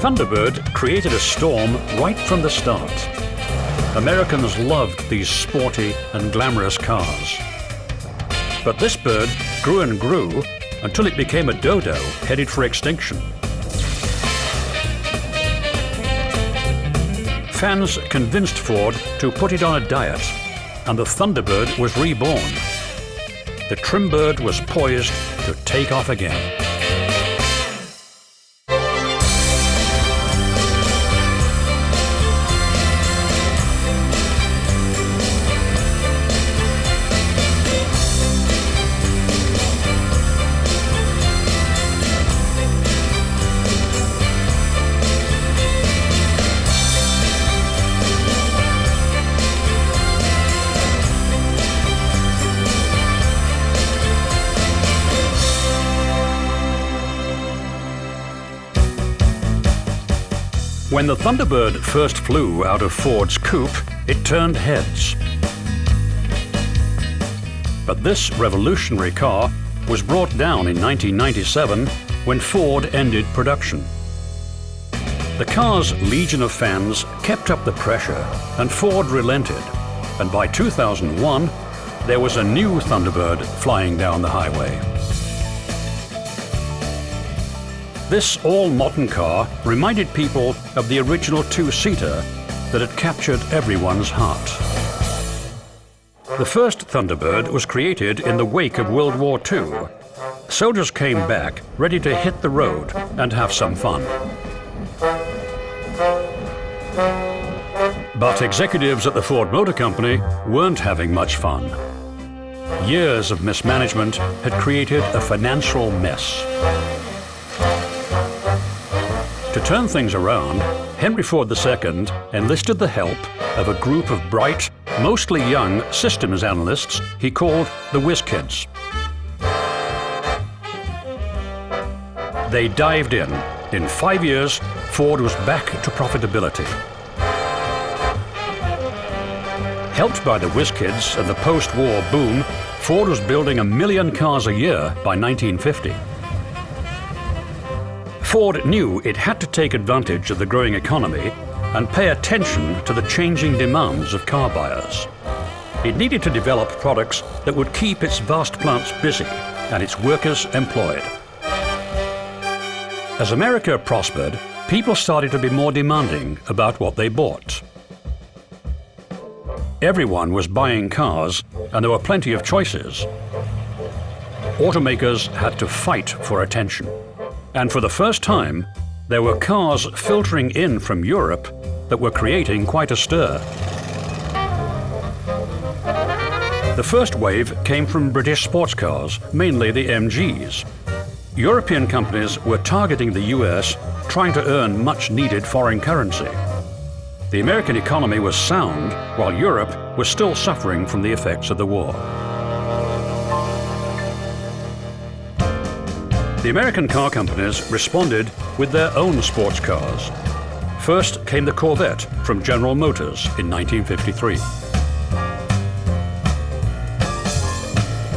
Thunderbird created a storm right from the start. Americans loved these sporty and glamorous cars. But this bird grew and grew until it became a dodo headed for extinction. Fans convinced Ford to put it on a diet, and the Thunderbird was reborn. The trim bird was poised to take off again. When the Thunderbird first flew out of Ford's coupe, it turned heads. But this revolutionary car was brought down in 1997 when Ford ended production. The car's legion of fans kept up the pressure, and Ford relented. And by 2001, there was a new Thunderbird flying down the highway. This all-modern car reminded people of the original two-seater that had captured everyone's heart. The first Thunderbird was created in the wake of World War II. Soldiers came back ready to hit the road and have some fun. But executives at the Ford Motor Company weren't having much fun. Years of mismanagement had created a financial mess. To turn things around, Henry Ford II enlisted the help of a group of bright, mostly young systems analysts he called the Whiz Kids. They dived in. In 5 years, Ford was back to profitability. Helped by the Whiz Kids and the post-war boom, Ford was building 1 million cars a year by 1950. Ford knew it had to take advantage of the growing economy and pay attention to the changing demands of car buyers. It needed to develop products that would keep its vast plants busy and its workers employed. As America prospered, people started to be more demanding about what they bought. Everyone was buying cars, and there were plenty of choices. Automakers had to fight for attention. And for the first time, there were cars filtering in from Europe that were creating quite a stir. The first wave came from British sports cars, mainly the MGs. European companies were targeting the US, trying to earn much-needed foreign currency. The American economy was sound, while Europe was still suffering from the effects of the war. The American car companies responded with their own sports cars. First came the Corvette from General Motors in 1953.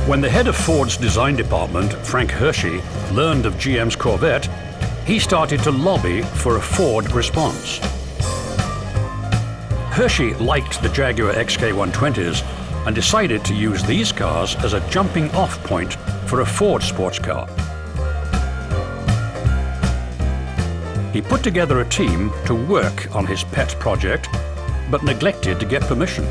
When the head of Ford's design department, Frank Hershey, learned of GM's Corvette, he started to lobby for a Ford response. Hershey liked the Jaguar XK120s and decided to use these cars as a jumping-off point for a Ford sports car. He put together a team to work on his pet project, but neglected to get permission.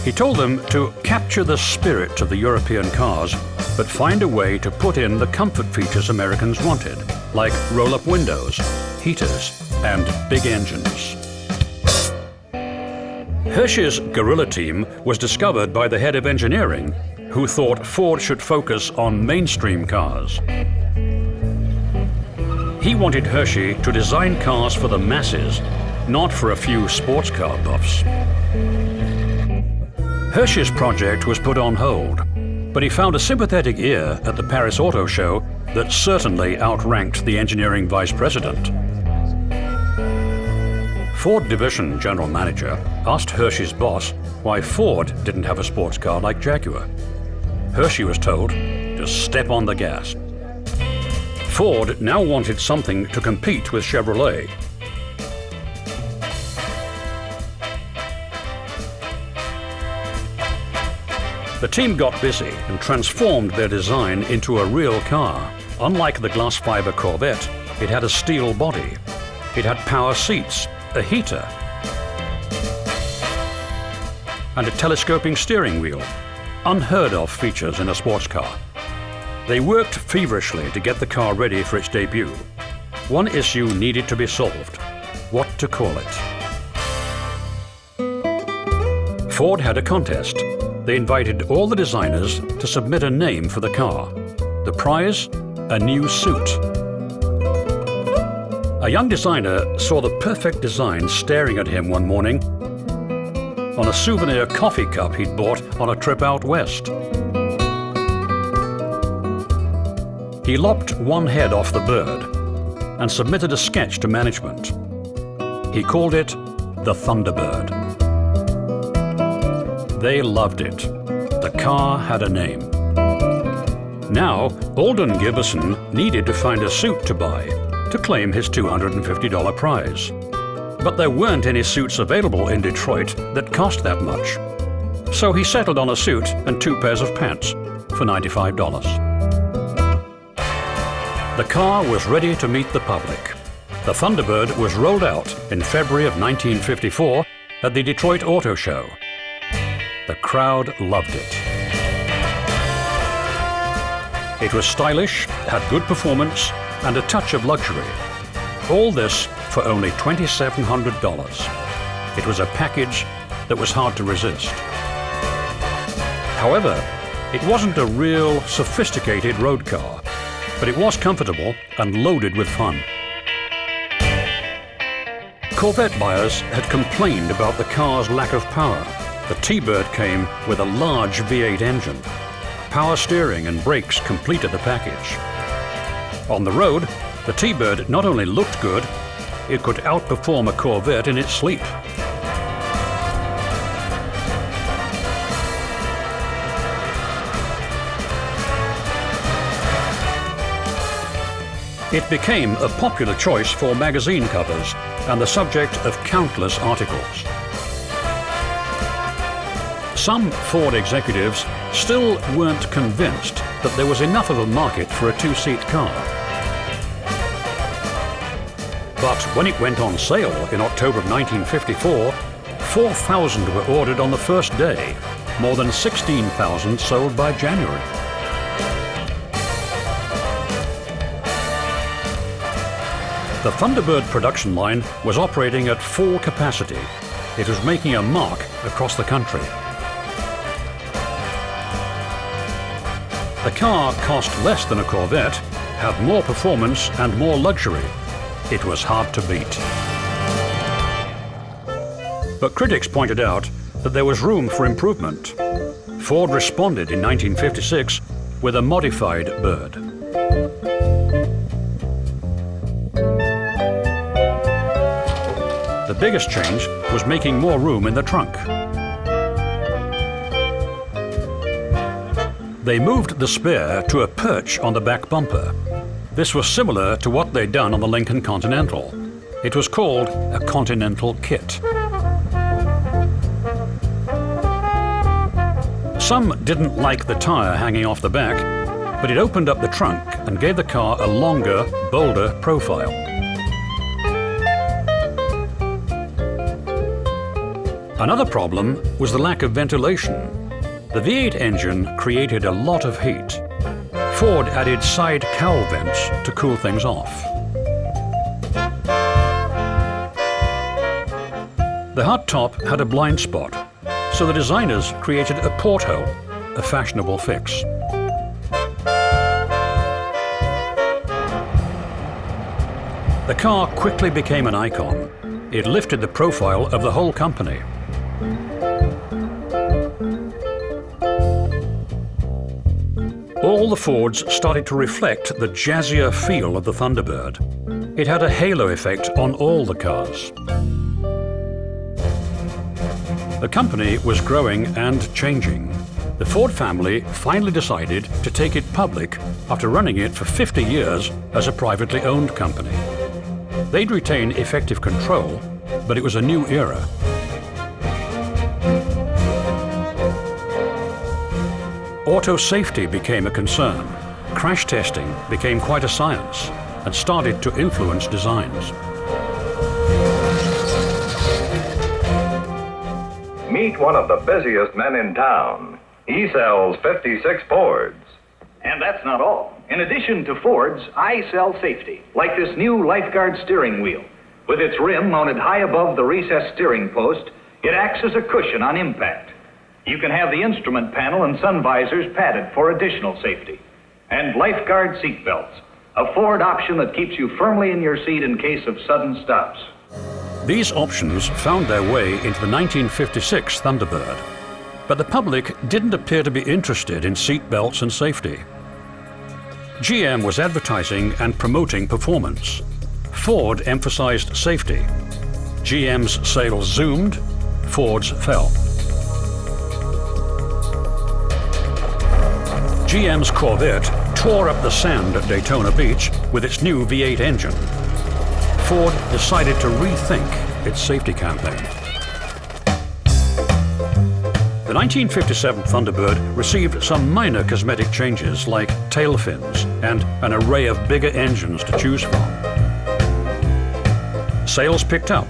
He told them to capture the spirit of the European cars, but find a way to put in the comfort features Americans wanted, like roll-up windows, heaters, and big engines. Hershey's guerrilla team was discovered by the head of engineering, who thought Ford should focus on mainstream cars. He wanted Hershey to design cars for the masses, not for a few sports car buffs. Hershey's project was put on hold, but he found a sympathetic ear at the Paris Auto Show that certainly outranked the engineering vice president. Ford Division General Manager asked Hershey's boss why Ford didn't have a sports car like Jaguar. Hershey was told to step on the gas. Ford now wanted something to compete with Chevrolet. The team got busy and transformed their design into a real car. Unlike the glass fiber Corvette, it had a steel body. It had power seats, a heater, and a telescoping steering wheel. Unheard of features in a sports car. They worked feverishly to get the car ready for its debut. One issue needed to be solved: what to call it. Ford had a contest. They invited all the designers to submit a name for the car. The prize? A new suit. A young designer saw the perfect design staring at him one morning on a souvenir coffee cup he'd bought on a trip out west. He lopped one head off the bird and submitted a sketch to management. He called it the Thunderbird. They loved it. The car had a name. Now, Alden Gibbison needed to find a suit to buy to claim his $250 prize. But there weren't any suits available in Detroit that cost that much. So he settled on a suit and 2 pairs of pants for $95. The car was ready to meet the public. The Thunderbird was rolled out in February of 1954 at the Detroit Auto Show. The crowd loved it. It was stylish, had good performance, and a touch of luxury. All this for only $2,700. It was a package that was hard to resist. However, it wasn't a real sophisticated road car, but it was comfortable and loaded with fun. Corvette buyers had complained about the car's lack of power. The T-Bird came with a large V8 engine. Power steering and brakes completed the package. On the road, the T-Bird not only looked good, it could outperform a Corvette in its sleep. It became a popular choice for magazine covers and the subject of countless articles. Some Ford executives still weren't convinced that there was enough of a market for a 2-seat car. But when it went on sale in October of 1954, 4,000 were ordered on the first day, more than 16,000 sold by January. The Thunderbird production line was operating at full capacity. It was making a mark across the country. The car cost less than a Corvette, had more performance and more luxury. It was hard to beat. But critics pointed out that there was room for improvement. Ford responded in 1956 with a modified Bird. The biggest change was making more room in the trunk. They moved the spare to a perch on the back bumper. This was similar to what they'd done on the Lincoln Continental. It was called a Continental Kit. Some didn't like the tire hanging off the back, but it opened up the trunk and gave the car a longer, bolder profile. Another problem was the lack of ventilation. The V8 engine created a lot of heat. Ford added side cowl vents to cool things off. The hardtop had a blind spot, so the designers created a porthole, a fashionable fix. The car quickly became an icon. It lifted the profile of the whole company. All the Fords started to reflect the jazzier feel of the Thunderbird. It had a halo effect on all the cars. The company was growing and changing. the Ford family finally decided to take it public after running it for 50 years as a privately owned company. They'd retain effective control, but it was a new era. Auto safety became a concern. Crash testing became quite a science and started to influence designs. Meet one of the busiest men in town. He sells 56 Fords. And that's not all. In addition to Fords, I sell safety, like this new lifeguard steering wheel. With its rim mounted high above the recessed steering post, it acts as a cushion on impact. You can have the instrument panel and sun visors padded for additional safety. And lifeguard seat belts, a Ford option that keeps you firmly in your seat in case of sudden stops. These options found their way into the 1956 Thunderbird. But the public didn't appear to be interested in seat belts and safety. GM was advertising and promoting performance. Ford emphasized safety. GM's sales zoomed, Ford's fell. GM's Corvette tore up the sand at Daytona Beach with its new V8 engine. Ford decided to rethink its safety campaign. The 1957 Thunderbird received some minor cosmetic changes like tail fins and an array of bigger engines to choose from. Sales picked up.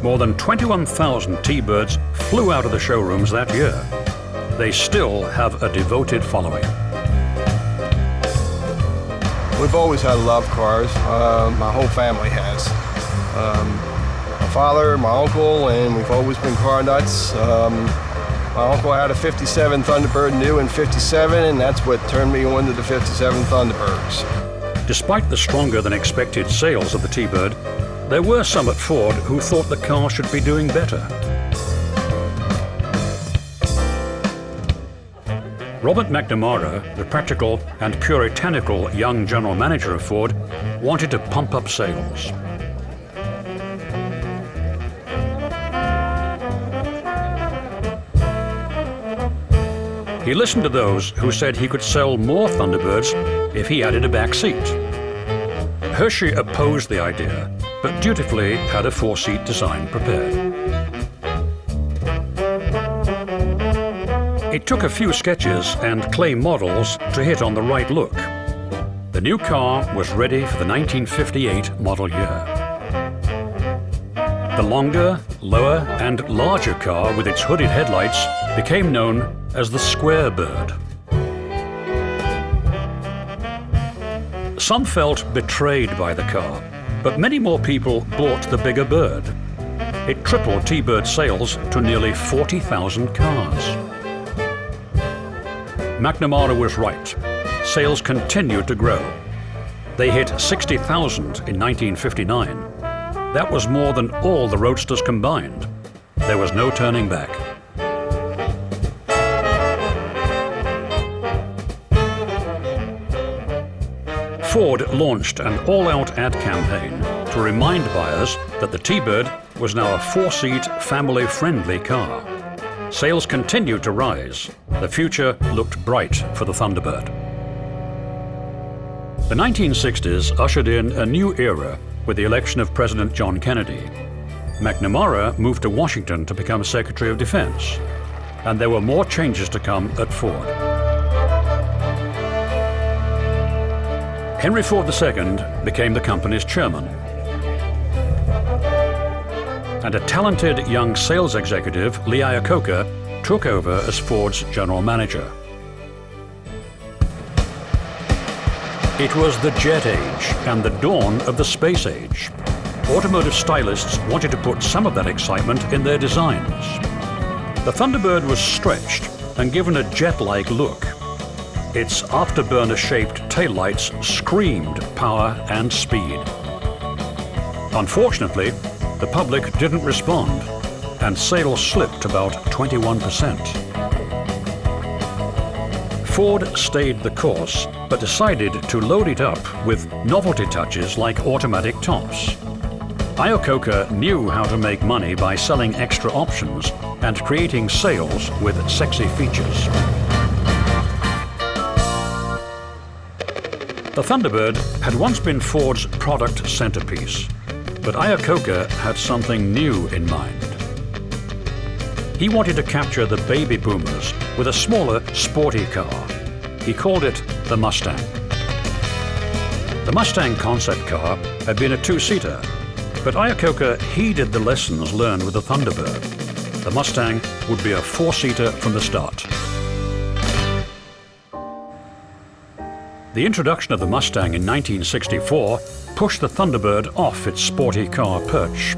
More than 21,000 T-Birds flew out of the showrooms that year. They still have a devoted following. We've always had love cars. My whole family has. My father, my uncle, and we've always been car nuts. My uncle had a 57 Thunderbird new in 57, and that's what turned me on to the 57 Thunderbirds. Despite the stronger than expected sales of the T-Bird, there were some at Ford who thought the car should be doing better. Robert McNamara, the practical and puritanical young general manager of Ford, wanted to pump up sales. He listened to those who said he could sell more Thunderbirds if he added a back seat. Hershey opposed the idea, but dutifully had a four-seat design prepared. It took a few sketches and clay models to hit on the right look. The new car was ready for the 1958 model year. The longer, lower, and larger car with its hooded headlights became known as the Square Bird. Some felt betrayed by the car, but many more people bought the bigger bird. It tripled T-Bird sales to nearly 40,000 cars. McNamara was right. Sales continued to grow. They hit 60,000 in 1959. That was more than all the roadsters combined. There was no turning back. Ford launched an all-out ad campaign to remind buyers that the T-Bird was now a four-seat, family-friendly car. Sales continued to rise. The future looked bright for the Thunderbird. The 1960s ushered in a new era with the election of President John Kennedy. McNamara moved to Washington to become Secretary of Defense, and there were more changes to come at Ford. Henry Ford II became the company's chairman, and a talented young sales executive, Lee Iacocca, took over as Ford's general manager. It was the jet age and the dawn of the space age. Automotive stylists wanted to put some of that excitement in their designs. The Thunderbird was stretched and given a jet-like look. Its afterburner-shaped taillights screamed power and speed. Unfortunately, the public didn't respond, and sales slipped about 21%. Ford stayed the course, but decided to load it up with novelty touches like automatic tops. Iacocca knew how to make money by selling extra options and creating sales with sexy features. The Thunderbird had once been Ford's product centerpiece, but Iacocca had something new in mind. He wanted to capture the baby boomers with a smaller, sporty car. He called it the Mustang. The Mustang concept car had been a two-seater, but Iacocca heeded the lessons learned with the Thunderbird. The Mustang would be a four-seater from the start. The introduction of the Mustang in 1964 pushed the Thunderbird off its sporty car perch.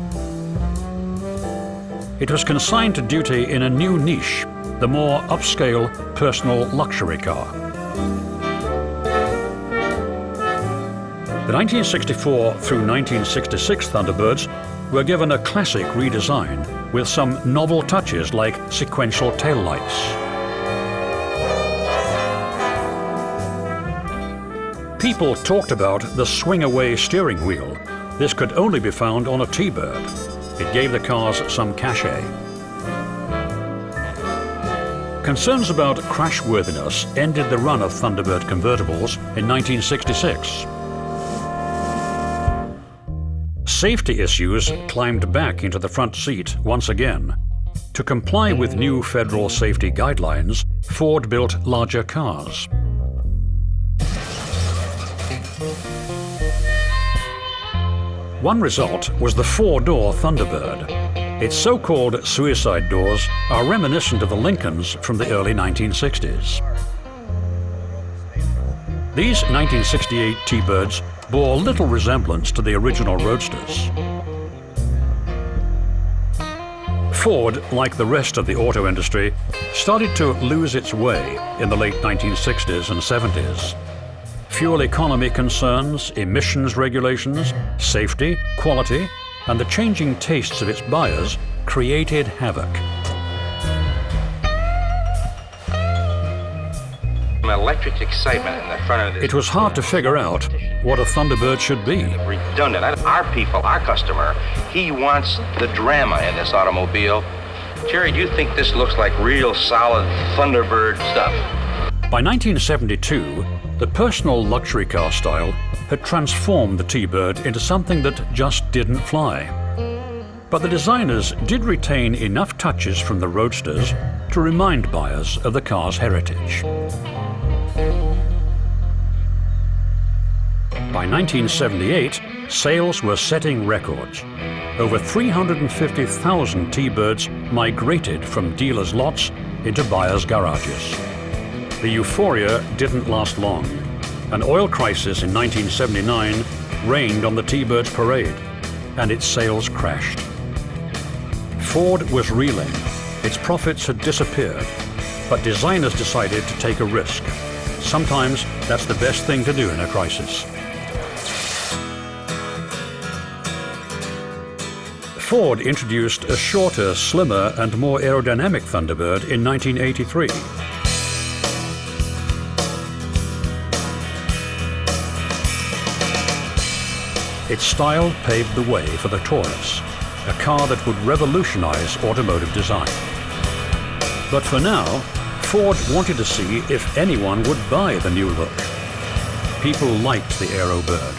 It was consigned to duty in a new niche, the more upscale personal luxury car. The 1964 through 1966 Thunderbirds were given a classic redesign with some novel touches like sequential taillights. People talked about the swing-away steering wheel. This could only be found on a T-Bird. It gave the cars some cachet. Concerns about crashworthiness ended the run of Thunderbird convertibles in 1966. Safety issues climbed back into the front seat once again. To comply with new federal safety guidelines, Ford built larger cars. One result was the four-door Thunderbird. Its so-called suicide doors are reminiscent of the Lincolns from the early 1960s. These 1968 T-Birds bore little resemblance to the original Roadsters. Ford, like the rest of the auto industry, started to lose its way in the late 1960s and 70s. Fuel economy concerns, emissions regulations, safety, quality, and the changing tastes of its buyers created havoc. Electric excitement in the front of this. It was hard to figure out what a Thunderbird should be. Redundant. Our people, our customer, he wants the drama in this automobile. Jerry, do you think this looks like real solid Thunderbird stuff? By 1972, the personal luxury car style had transformed the T-Bird into something that just didn't fly. But the designers did retain enough touches from the Roadsters to remind buyers of the car's heritage. By 1978, sales were setting records. Over 350,000 T-Birds migrated from dealers' lots into buyers' garages. The euphoria didn't last long. An oil crisis in 1979 rained on the T-Bird's parade, and its sales crashed. Ford was reeling. Its profits had disappeared, but designers decided to take a risk. Sometimes that's the best thing to do in a crisis. Ford introduced a shorter, slimmer, and more aerodynamic Thunderbird in 1983. Its style paved the way for the Taurus, a car that would revolutionize automotive design. But for now, Ford wanted to see if anyone would buy the new look. People liked the Aerobird.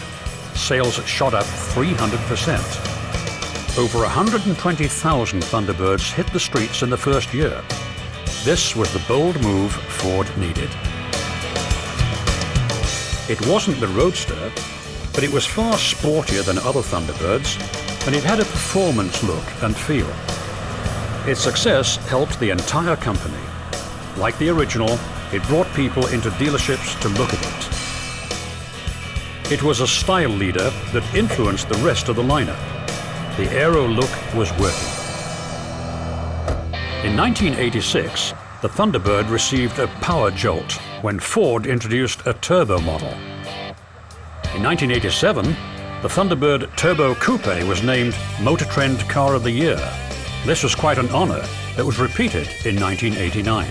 Sales shot up 300%. Over 120,000 Thunderbirds hit the streets in the first year. This was the bold move Ford needed. It wasn't the Roadster, but it was far sportier than other Thunderbirds, and it had a performance look and feel. Its success helped the entire company. Like the original, it brought people into dealerships to look at it. It was a style leader that influenced the rest of the lineup. The aero look was working. In 1986, the Thunderbird received a power jolt when Ford introduced a turbo model. In 1987, the Thunderbird Turbo Coupe was named Motor Trend Car of the Year. This was quite an honor that was repeated in 1989.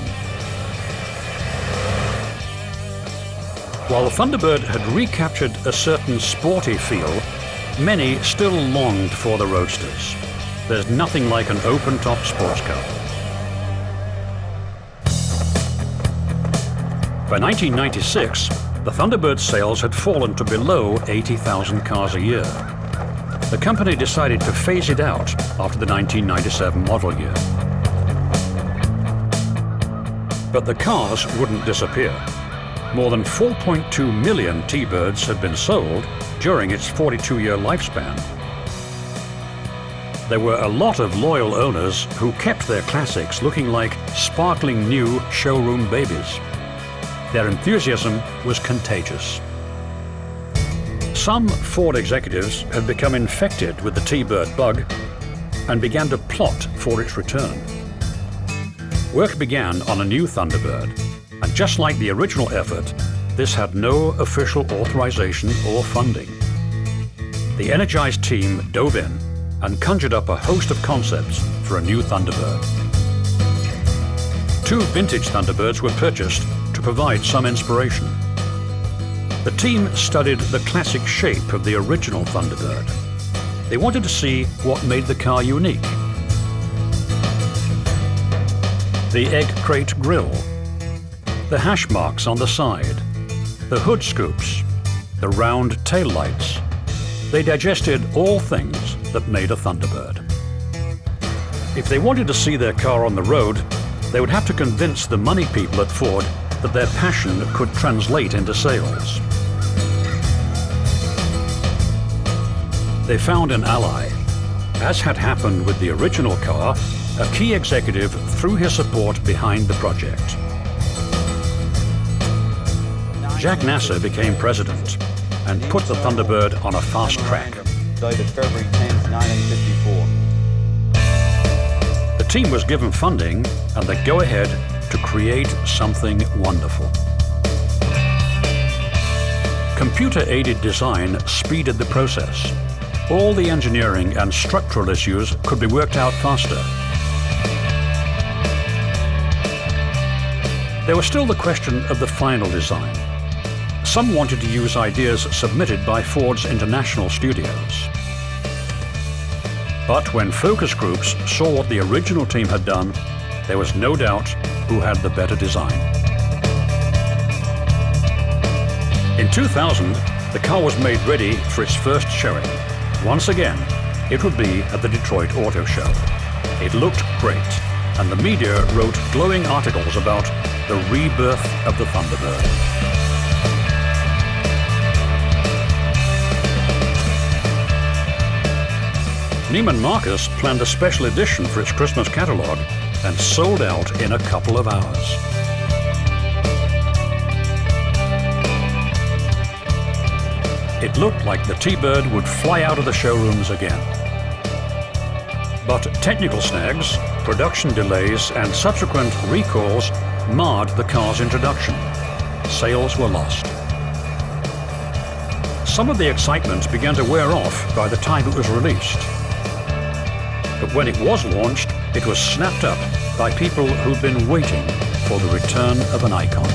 While the Thunderbird had recaptured a certain sporty feel, many still longed for the Roadsters. There's nothing like an open-top sports car. By 1996, the Thunderbird sales had fallen to below 80,000 cars a year. The company decided to phase it out after the 1997 model year. But the cars wouldn't disappear. More than 4.2 million T-Birds had been sold during its 42-year lifespan. There were a lot of loyal owners who kept their classics looking like sparkling new showroom babies. Their enthusiasm was contagious. Some Ford executives had become infected with the T-Bird bug and began to plot for its return. Work began on a new Thunderbird, and just like the original effort, this had no official authorization or funding. The energized team dove in and conjured up a host of concepts for a new Thunderbird. 2 vintage Thunderbirds were purchased to provide some inspiration. The team studied the classic shape of the original Thunderbird. They wanted to see what made the car unique. The egg crate grille, the hash marks on the side, the hood scoops, the round taillights. They digested all things that made a Thunderbird. If they wanted to see their car on the road, they would have to convince the money people at Ford that their passion could translate into sales. They found an ally. As had happened with the original car, a key executive threw his support behind the project. Jack Nasser became president and put the Thunderbird on a fast track. Dated February 10th, 1954. The team was given funding and the go-ahead to create something wonderful. Computer-aided design speeded the process. All the engineering and structural issues could be worked out faster. There was still the question of the final design. Some wanted to use ideas submitted by Ford's international studios. But when focus groups saw what the original team had done, there was no doubt who had the better design. In 2000, the car was made ready for its first showing. Once again, it would be at the Detroit Auto Show. It looked great, and the media wrote glowing articles about the rebirth of the Thunderbird. Neiman Marcus planned a special edition for its Christmas catalog and sold out in a couple of hours. It looked like the T-Bird would fly out of the showrooms again. But technical snags, production delays, and subsequent recalls marred the car's introduction. Sales were lost. Some of the excitement began to wear off by the time it was released. But when it was launched, it was snapped up by people who'd been waiting for the return of an icon.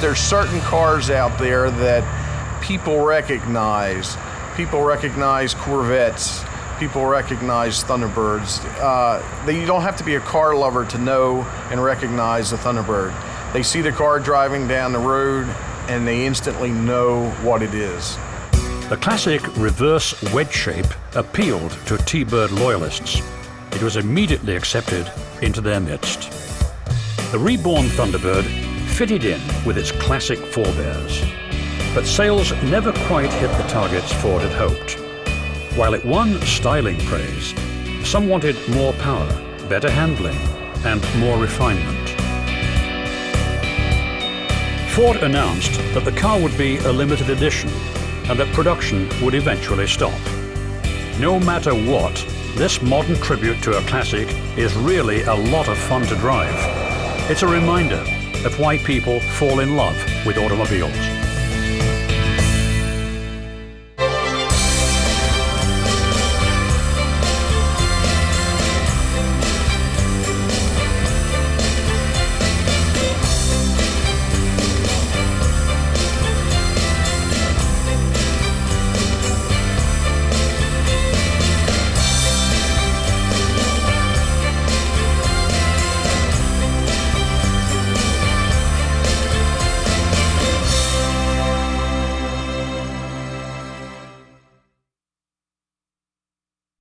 There's certain cars out there that people recognize. People recognize Corvettes. People recognize Thunderbirds. You don't have to be a car lover to know and recognize the Thunderbird. They see the car driving down the road and they instantly know what it is. The classic reverse wedge shape appealed to T-Bird loyalists. It was immediately accepted into their midst. The reborn Thunderbird fitted in with its classic forebears. But sales never quite hit the targets Ford had hoped. While it won styling praise, some wanted more power, better handling, and more refinement. Ford announced that the car would be a limited edition and that production would eventually stop. No matter what, this modern tribute to a classic is really a lot of fun to drive. It's a reminder of why people fall in love with automobiles.